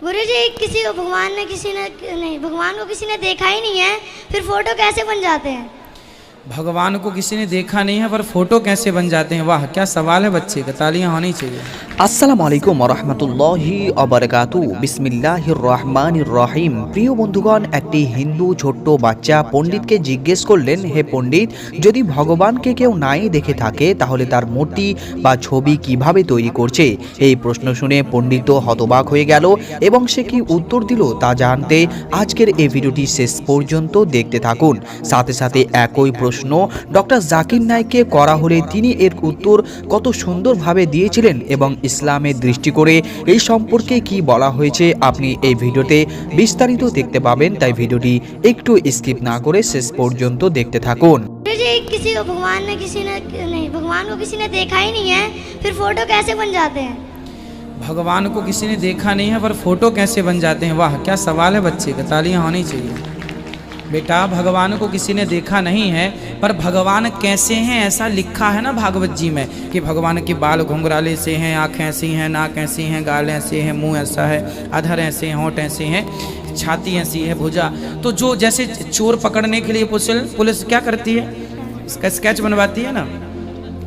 गुरुजी किसी को भगवान को किसी ने देखा ही नहीं है, फिर फोटो कैसे बन जाते हैं? भगवान को किसी ने देखा नहीं है पर फोटो कैसे बन जाते हैं? वाह क्या सवाल है बच्चे का, तालियां होनी चाहिए। আসসালামু আলাইকুম রহমতুল্লাহি অবরাকাতু। বিসমিল্লাহির রহমানির রহিম। প্রিয় বন্ধুগণ, একটি হিন্দু ছোট্ট বাচ্চা পণ্ডিতকে জিজ্ঞেস করলেন, হে পণ্ডিত, যদি ভগবানকে কেউ নাই দেখে থাকে তাহলে তার মূর্তি বা ছবি কিভাবে তৈরি করছে? এই প্রশ্ন শুনে পণ্ডিত হতবাক হয়ে গেল এবং সে কি উত্তর দিল তা জানতে আজকের এই ভিডিওটি শেষ পর্যন্ত দেখতে থাকুন। সাথে সাথে একই প্রশ্ন ডক্টর জাকির নায়েককে করা হলে তিনি এর উত্তর কত সুন্দরভাবে দিয়েছিলেন এবং ইসলামের দৃষ্টি করে এই সম্পর্কে কি বলা হয়েছে আপনি এই ভিডিওতে বিস্তারিত দেখতে পাবেন। তাই ভিডিওটি একটু স্কিপ না করে শেষ পর্যন্ত দেখতে থাকুন। भगवान को किसी ने देखा ही नहीं है, फिर फोटो कैसे बन जाते हैं? भगवान को किसी ने देखा नहीं है पर फोटो कैसे बन जाते हैं? वाह क्या सवाल है बच्चे का, तालियां होनी चाहिए। बेटा भगवान को किसी ने देखा नहीं है पर भगवान कैसे हैं ऐसा लिखा है ना भागवत जी में कि भगवान के बाल घुंघराले से हैं, आँखें ऐसी हैं, नाक ऐसी हैं, गाल ऐसे हैं, मुंह ऐसा है, अधर ऐसे हैं, होंठ ऐसे हैं, छाती ऐसी है, भुजा। तो जो जैसे चोर पकड़ने के लिए पुलिस क्या करती है, इसका स्केच बनवाती है ना,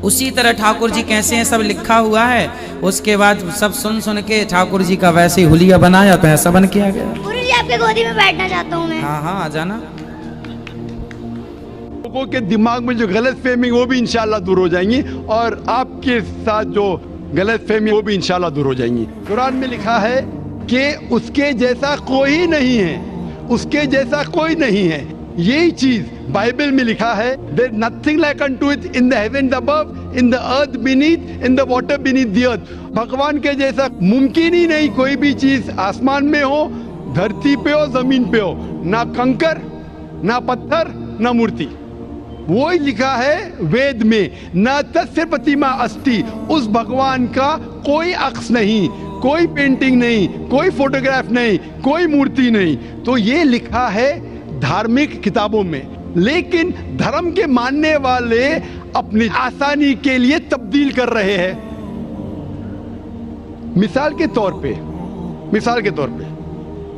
उसी तरह ठाकुर जी कैसे हैं सब लिखा हुआ है। उसके बाद सब सुन सुन के ठाकुर जी का वैसे ही हुलिया बनाया तो ऐसा बन किया गया। गुरुजी आपके गोदी में बैठना चाहता हूँ मैं। हाँ हाँ आ जाना। लोगों के दिमाग में जो गलत फहमी वो भी इंशाल्लाह दूर हो जाएंगी और आपके साथ जो गलत फहमी वो भी इंशाल्लाह दूर हो जाएंगी। कुरान में लिखा है कि उसके जैसा कोई नहीं है, उसके जैसा कोई नहीं है। यही चीज बाइबल में लिखा है, there nothing like unto it in the heaven above, in the earth beneath, in the water beneath the earth. भगवान के जैसा मुमकिन ही नहीं कोई भी चीज आसमान में हो, धरती पे हो, जमीन पे हो, ना कंकर, ना पत्थर, ना मूर्ति। वो ही लिखा है वेद में, न तस्य प्रतिमा अस्ति, उस भगवान का कोई अक्स नहीं, कोई पेंटिंग नहीं, कोई फोटोग्राफ नहीं, कोई मूर्ति नहीं। तो ये लिखा है धार्मिक किताबों में, लेकिन धर्म के मानने वाले अपनी आसानी के लिए तब्दील कर रहे हैं। मिसाल के तौर पे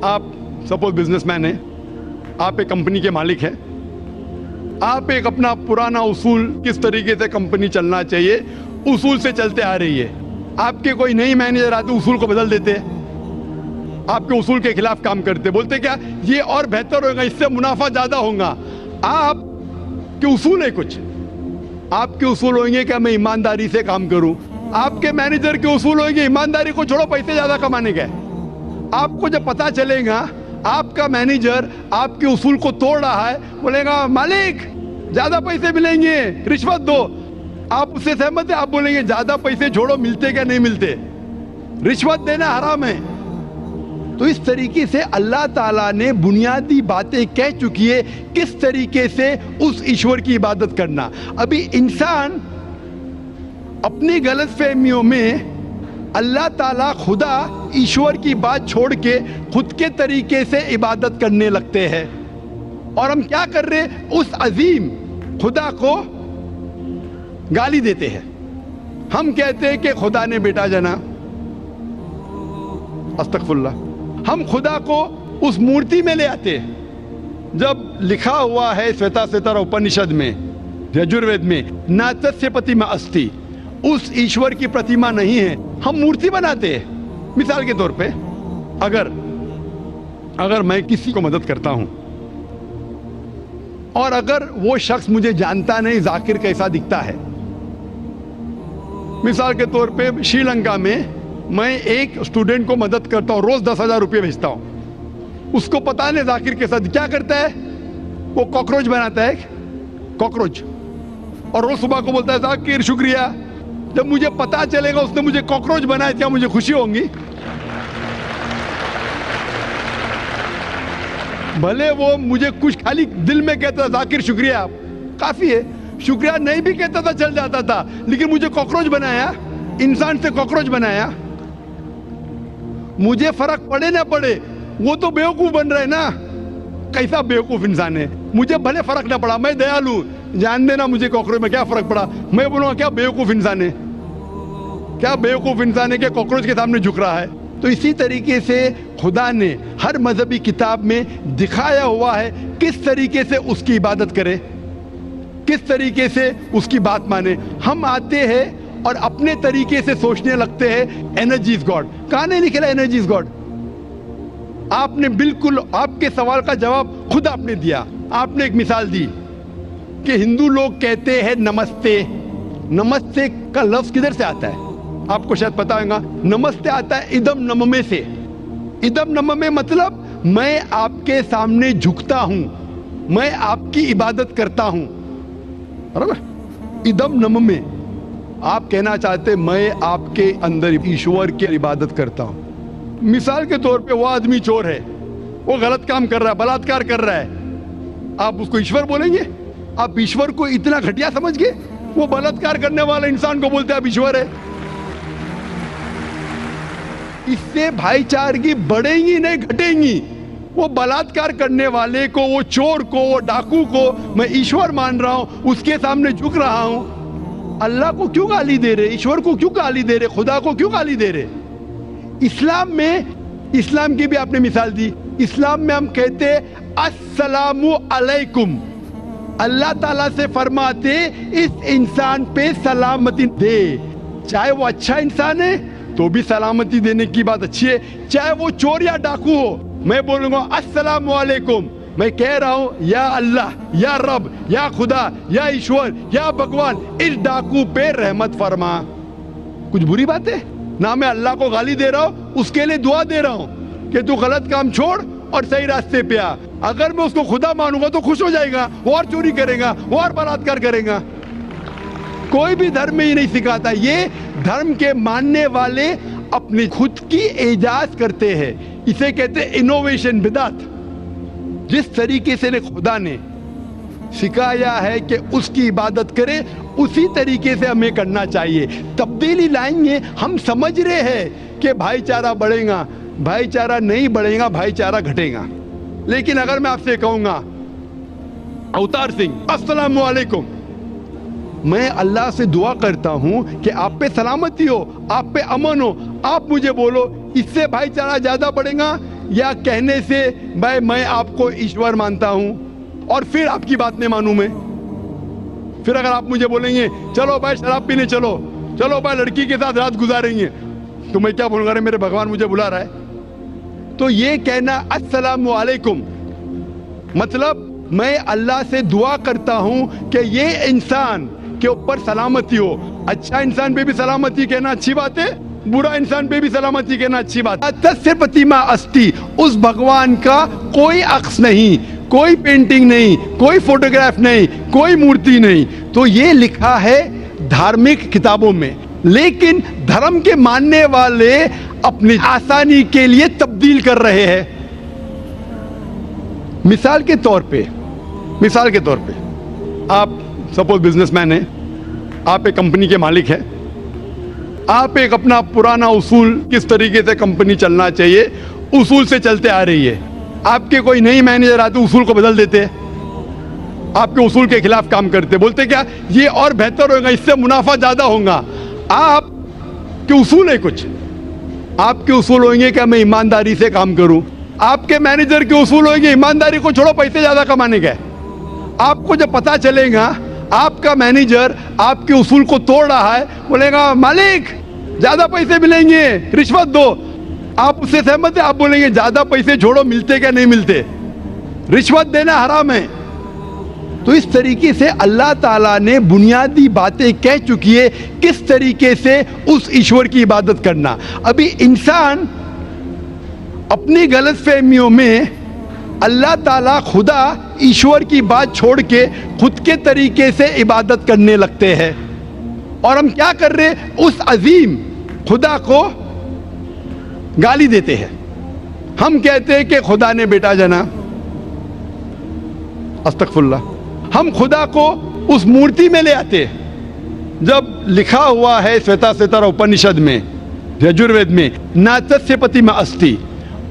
आप सपोज बिजनेसमैन हैं, आप एक कंपनी के मालिक हैं, आप एक अपना पुराना उसूल किस तरीके से कंपनी चलना चाहिए उसूल से चलते आ रही है। आपके कोई नई मैनेजर आते उसूल को बदल देते, आपके उसूल के खिलाफ काम करते, बोलते क्या ये और बेहतर होगा, इससे मुनाफा ज्यादा होगा। आपके उसूल है कुछ, आपके उसूल होंगे कि मैं ईमानदारी से काम करूं, आपके मैनेजर के उसूल होंगे ईमानदारी को छोड़ो पैसे ज्यादा कमाने के। आपको जब पता चलेगा आपका मैनेजर आपके उसूल को तोड़ रहा है, बोलेगा मालिक ज्यादा पैसे मिलेंगे, रिश्वत दो। आप उससे सहमत है? आप बोलेंगे ज्यादा पैसे छोड़ो, मिलते क्या नहीं मिलते, रिश्वत देना हराम है। तो इस तरीके से अल्लाह ताला ने बुनियादी बातें कह चुकी है किस तरीके से उस ईश्वर की इबादत करना। अभी इंसान अपनी गलत फहमियों में अल्लाह ताला खुदा ईश्वर की बात छोड़ के खुद के तरीके से इबादत करने लगते हैं। और हम क्या कर रहे हैं, उस अजीम खुदा को गाली देते हैं। हम कहते हैं कि खुदा ने बेटा जना, अस्तगफुरुल्लाह। हम खुदा को उस मूर्ति में ले आते हैं, जब लिखा हुआ है श्वेताश्वेतर उपनिषद में, यजुर्वेद में, ना तस्य प्रतिमा अस्ति, उस ईश्वर की प्रतिमा नहीं है, हम मूर्ति बनाते हैं। मिसाल के तौर पे अगर मैं किसी को मदद करता हूं और अगर वो शख्स मुझे जानता नहीं जाकिर कैसा दिखता है, मिसाल के तौर पे श्रीलंका में मैं एक स्टूडेंट को मदद करता हूं, रोज 10,000 रुपये भेजता हूं, उसको पता नहीं जाकिर के साथ क्या करता है, वो कॉकरोच बनाता है, कॉकरोच, और रोज सुबह को बोलता है जाकिर शुक्रिया। जब मुझे पता चलेगा उसने मुझे कॉकरोच बनाया, क्या मुझे खुशी होगी? भले वो मुझे कुछ खाली दिल में कहता था जाकिर शुक्रिया, काफी है, शुक्रिया नहीं भी कहता था चल जाता था, लेकिन मुझे कॉकरोच बनाया, इंसान से कॉकरोच बनाया। मुझे फर्क पड़े ना पड़े, वो तो बेवकूफ बन रहे ना, कैसा बेवकूफ इंसान है। मुझे भले फर्क ना पड़ा, मैं दयालु, जान देना मुझे कॉकरोच में क्या फर्क पड़ा, मैं बोलूंगा क्या बेवकूफ इंसान है, क्या बेवकूफ इंसान है कि कॉकरोच के सामने झुक रहा है। तो तो इसी तरीके से खुदा ने हर मजहबी किताब में दिखाया हुआ है किस तरीके से उसकी इबादत करें, किस तरीके से उसकी बात माने। हम आते हैं और अपने तरीके से सोचने लगते हैं एनर्जी इज गॉड। कहां नहीं लिखा एनर्जी इज गॉड? आपने बिल्कुल आपके सवाल का जवाब खुद आपने दिया। आपने एक मिसाल दी कि हिंदू लोग कहते हैं नमस्ते। नमस्ते का लफ्ज किधर से आता है? आपको शायद पता होगा। नमस्ते आता है इदम नममे से। इदम नममे मतलब मैं आपके सामने झुकता हूं, मैं आपकी इबादत करता हूं, बराबर। इदम नममे आप कहना चाहते मैं आपके अंदर ईश्वर की इबादत करता हूं। मिसाल के तौर पे वो आदमी चोर है, वो गलत काम कर रहा है, बलात्कार कर रहा है, आप उसको ईश्वर बोलेंगे? आप ईश्वर को इतना घटिया समझ गए? वो बलात्कार करने वाले इंसान को बोलते आप ईश्वर है। इससे भाईचारगी बढ़ेगी नहीं घटेगी। वो बलात्कार करने वाले को, वो चोर को, वो डाकू को मैं ईश्वर मान रहा हूं, उसके सामने झुक रहा हूं। अल्लाह को क्यों गाली दे रहे? ईश्वर को क्यों गाली दे रहे? खुदा को क्यों गाली दे रहे? इस्लाम में, इस्लाम की भी आपने मिसाल दी। इस्लाम में हम कहते अस्सलामु अलैकुम। अल्लाह ताला से फरमाते इस इंसान पे सलामती दे। चाहे वो अच्छा इंसान है तो भी सलामती देने की बात अच्छी है, चाहे वो चोर या डाकू हो। मैं बोलूंगा अस्सलामु अलैकुम। मैं कह रहा हूं या अल्लाह, या रब, या खुदा, या ईश्वर, या भगवान, इस डाकू पे रहमत फरमा। कुछ बुरी बात है ना? मैं अल्लाह को गाली दे रहा हूं, उसके लिए दुआ दे रहा हूं कि तू गलत काम छोड़ और सही रास्ते पे आ। अगर मैं उसको खुदा मानूंगा तो खुश हो जाएगा, वो और चोरी करेगा, वो और बलात्कार करेगा। कोई भी धर्म में ये नहीं सिखाता। ये धर्म के मानने वाले अपनी खुद की इजाज करते हैं। इसे कहते हैं इनोवेशन, बिदात। जिस तरीके से खुदा ने सिखाया है कि उसकी इबादत करें, उसी तरीके से हमें करना चाहिए। तब्दीली लाएंगे। हम समझ रहे हैं कि भाईचारा बढ़ेगा, भाईचारा नहीं बढ़ेगा, भाईचारा घटेगा। लेकिन अगर मैं आपसे कहूंगा अवतार सिंह अस्सलामु अलैकुम, मैं अल्लाह से दुआ करता हूं कि आप पे सलामती हो, आप पे अमन हो, आप मुझे बोलो, इससे भाईचारा ज्यादा बढ़ेगा या कहने से भाई मैं आपको ईश्वर मानता हूं और फिर आपकी बात नहीं मानूं मैं? फिर अगर आप मुझे बोलेंगे चलो भाई शराब पीने चलो, चलो भाई लड़की के साथ रात गुजारेंगे, तो मैं क्या बोलूंगा? अरे मेरे भगवान मुझे बुला रहा है। तो ये कहना अस्सलामु अलैकुम मतलब मैं अल्लाह से दुआ करता हूं कि ये इंसान के ऊपर सलामती हो। अच्छा इंसान पे भी सलामती कहना अच्छी बात है, बुरा इंसान पे भी सलामती कहना अच्छी बात है। तस्य प्रतिमा अस्ति, उस भगवान का कोई अक्स नहीं, कोई पेंटिंग नहीं, कोई फोटोग्राफ नहीं, कोई मूर्ति नहीं। तो ये लिखा है धार्मिक किताबों में, लेकिन धर्म के मानने वाले अपनी आसानी के लिए तब्दील कर रहे हैं। मिसाल के तौर पे आप सपोज बिजनेसमैन है, आप एक कंपनी के मालिक हैं, आप एक अपना पुराना उसूल, किस तरीके से कंपनी चलना चाहिए, उसूल से चलते आ रही है। आपके कोई नई मैनेजर आते उसूल को बदल देते हैं, आपके उसूल के खिलाफ काम करते, बोलते क्या ये और बेहतर होगा, इससे मुनाफा ज्यादा होगा। आपके उसूल है कुछ, आपके उसूल होंगे क्या मैं ईमानदारी से काम करूं। आपके मैनेजर के उसूल होंगे ईमानदारी को छोड़ो, पैसे ज्यादा कमाने का। आपको जब पता चलेगा आपका मैनेजर आपके उसूल को तोड़ रहा है, बोलेगा मालिक ज्यादा पैसे मिलेंगे, रिश्वत दो। आप उससे सहमत है? आप बोलेंगे ज्यादा पैसे छोड़ो, मिलते क्या नहीं मिलते, रिश्वत देना हराम है। तो इस तरीके से अल्लाह ताला ने बुनियादी बातें कह चुकी है किस तरीके से उस ईश्वर की इबादत करना। अभी इंसान अपनी गलतफहमियों में अल्लाह ताला, खुदा, ईश्वर की बात छोड़ के खुद के तरीके से इबादत करने लगते हैं। और हम क्या कर रहे हैं? उस अजीम खुदा को गाली देते हैं। हम कहते हैं कि खुदा ने बेटा जना, अस्तगफुरुल्लाह। हम खुदा को उस मूर्ति में ले आते हैं, जब लिखा हुआ है श्वेताश्वेतर उपनिषद में, यजुर्वेद में, ना तस्य प्रतिमा अस्ति,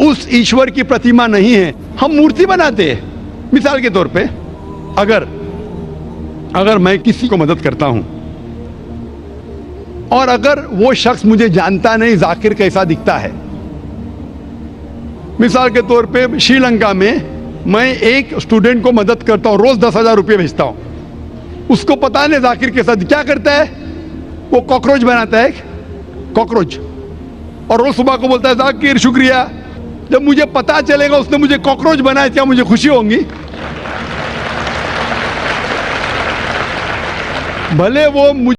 उस ईश्वर की प्रतिमा नहीं है, हम मूर्ति बनाते हैं। मिसाल के तौर पे अगर मैं किसी को मदद करता हूं और अगर वो शख्स मुझे जानता नहीं, जाकिर कैसा दिखता है, मिसाल के तौर पे श्रीलंका में मैं एक स्टूडेंट को मदद करता हूँ, रोज 10,000 रुपये भेजता हूँ। उसको पता नहीं जाकिर के साथ क्या करता है, वो कॉकरोच बनाता है, कॉकरोच, और रोज सुबह को बोलता है जाकिर शुक्रिया। जब मुझे पता चलेगा उसने मुझे कॉकरोच बनाया, क्या मुझे खुशी होगी? भले वो